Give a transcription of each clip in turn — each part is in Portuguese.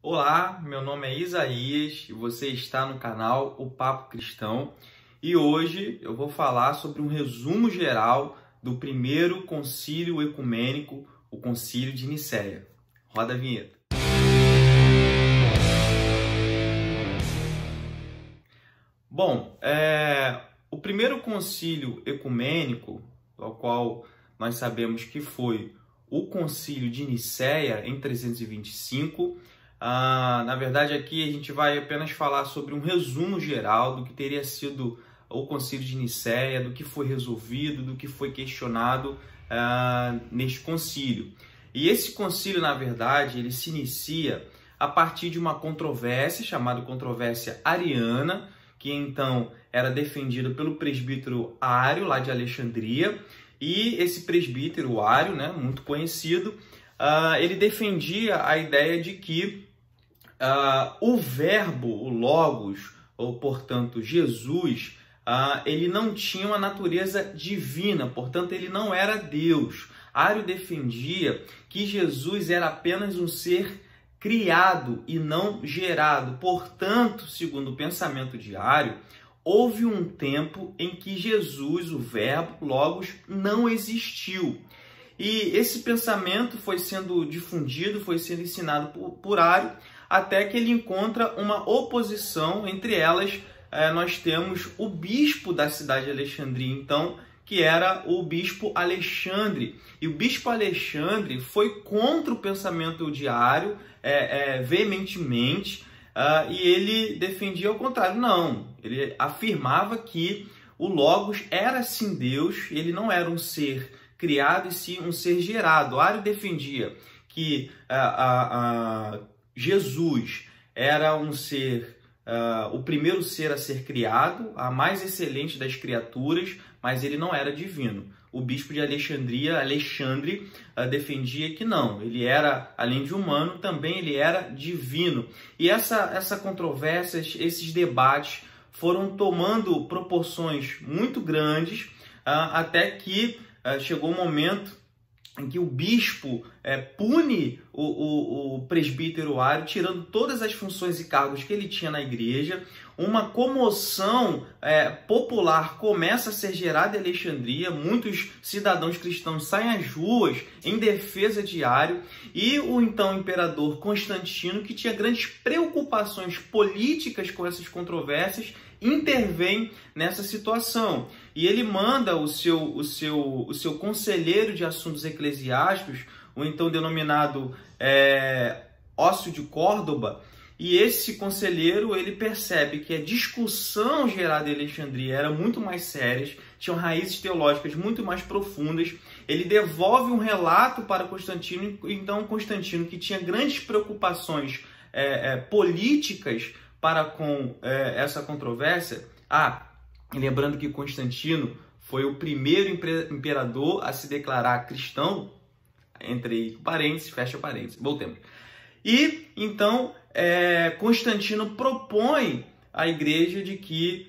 Olá, meu nome é Isaías e você está no canal O Papo Cristão e hoje eu vou falar sobre um resumo geral do primeiro concílio ecumênico, o Concílio de Nicéia. Roda a vinheta. Bom, o primeiro concílio ecumênico, ao qual nós sabemos que foi o Concílio de Nicéia em 325, na verdade, aqui a gente vai apenas falar sobre um resumo geral do que teria sido o Concílio de Nicéia, do que foi resolvido, do que foi questionado neste concílio. E esse concílio, na verdade, ele se inicia a partir de uma controvérsia chamada controvérsia ariana, que então era defendida pelo presbítero Ário, lá de Alexandria, e esse presbítero Ário, né, muito conhecido, ele defendia a ideia de que o verbo, o Logos, ou portanto Jesus, ele não tinha uma natureza divina, portanto ele não era Deus. Ário defendia que Jesus era apenas um ser criado e não gerado. Portanto, segundo o pensamento de Ário, houve um tempo em que Jesus, o verbo, Logos, não existiu. E esse pensamento foi sendo difundido, foi sendo ensinado por Ário, até que ele encontra uma oposição. Entre elas, nós temos o bispo da cidade de Alexandria, então, que era o bispo Alexandre. E o bispo Alexandre foi contra o pensamento de Ário, veementemente, e ele defendia ao contrário. Não, ele afirmava que o Logos era sim Deus, ele não era um ser criado e sim um ser gerado. Ário defendia que Jesus era um ser, o primeiro ser a ser criado, a mais excelente das criaturas, mas ele não era divino. O bispo de Alexandria, Alexandre, defendia que não, ele era, além de humano, também ele era divino. E essa controvérsia, esses debates foram tomando proporções muito grandes, até que chegou um momento em que o bispo pune o presbítero Ário, tirando todas as funções e cargos que ele tinha na igreja. Uma comoção popular começa a ser gerada em Alexandria, muitos cidadãos cristãos saem às ruas em defesa de Ário, e o então imperador Constantino, que tinha grandes preocupações políticas com essas controvérsias, intervém nessa situação. E ele manda o seu conselheiro de assuntos eclesiásticos, o então denominado Ócio de Córdoba, e esse conselheiro ele percebe que a discussão gerada em Alexandria era muito mais séria, tinham raízes teológicas muito mais profundas. Ele devolve um relato para Constantino, então Constantino, que tinha grandes preocupações políticas para com essa controvérsia. Lembrando que Constantino foi o primeiro imperador a se declarar cristão, entre parênteses, fecha parênteses, voltemos. E então Constantino propõe à igreja de que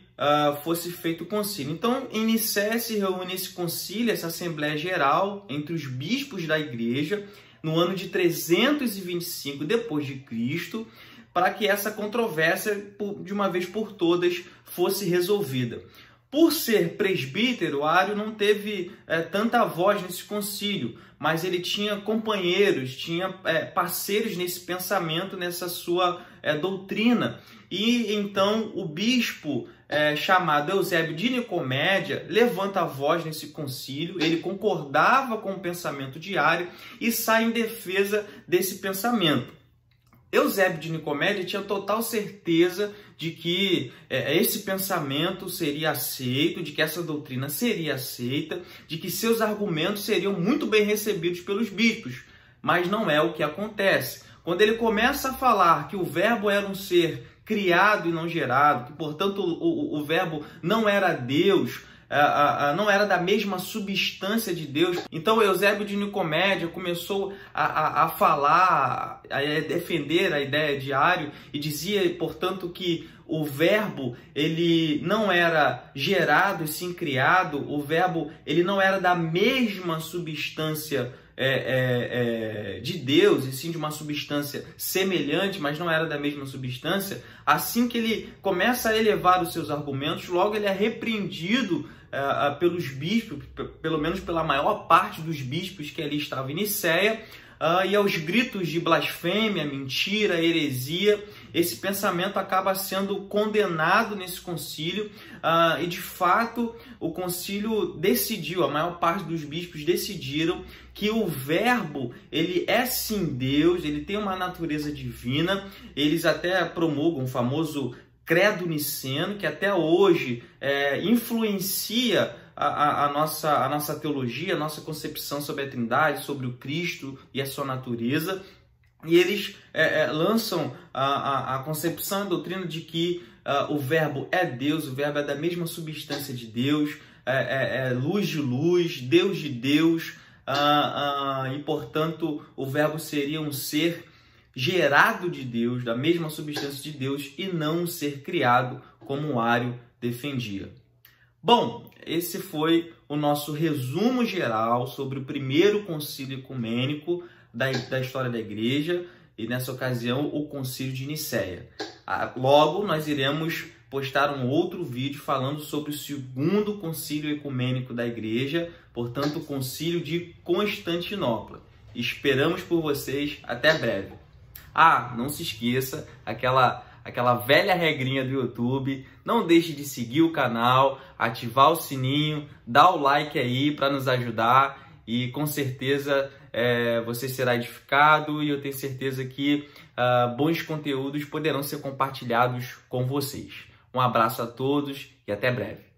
fosse feito o concílio. Então, em Nicéia se reúne esse concílio, essa assembleia geral entre os bispos da igreja, no ano de 325 depois de Cristo, para que essa controvérsia, de uma vez por todas, fosse resolvida. Por ser presbítero, Ário não teve tanta voz nesse concílio, mas ele tinha companheiros, tinha parceiros nesse pensamento, nessa sua doutrina. E então o bispo chamado Eusébio de Nicomédia levanta a voz nesse concílio, ele concordava com o pensamento de Ário e sai em defesa desse pensamento. Eusébio de Nicomédia tinha total certeza de que esse pensamento seria aceito, de que essa doutrina seria aceita, de que seus argumentos seriam muito bem recebidos pelos bispos. Mas não é o que acontece. Quando ele começa a falar que o verbo era um ser criado e não gerado, que, portanto, o verbo não era Deus, não era da mesma substância de Deus. Então Eusébio de Nicomédia começou a falar, a defender a ideia de Ário e dizia, portanto, que o verbo ele não era gerado e sim criado, o verbo ele não era da mesma substância de Deus, e sim de uma substância semelhante, mas não era da mesma substância, assim que ele começa a elevar os seus argumentos, logo ele é repreendido pelos bispos, pelo menos pela maior parte dos bispos que ali estavam em Nicéia, e aos gritos de blasfêmia, mentira, heresia, esse pensamento acaba sendo condenado nesse concílio, e de fato o concílio decidiu, a maior parte dos bispos decidiram que o Verbo, ele é sim Deus, ele tem uma natureza divina. Eles até promulgam o famoso Credo Niceno, que até hoje influencia a nossa teologia, a nossa concepção sobre a Trindade, sobre o Cristo e a sua natureza. E eles lançam a concepção, a doutrina de que o Verbo é Deus, o Verbo é da mesma substância de Deus, é luz de luz, Deus de Deus, e portanto o Verbo seria um ser gerado de Deus, da mesma substância de Deus, e não um ser criado, como o Ário defendia. Bom, esse foi o nosso resumo geral sobre o primeiro concílio ecumênico da história da Igreja, e nessa ocasião o concílio de Nicéia. Logo nós iremos postar um outro vídeo falando sobre o segundo concílio ecumênico da Igreja, portanto o concílio de Constantinopla. Esperamos por vocês, até breve. Não se esqueça, aquela velha regrinha do YouTube, não deixe de seguir o canal, ativar o sininho, dar o like aí para nos ajudar, e com certeza você será edificado, e eu tenho certeza que bons conteúdos poderão ser compartilhados com vocês. Um abraço a todos e até breve.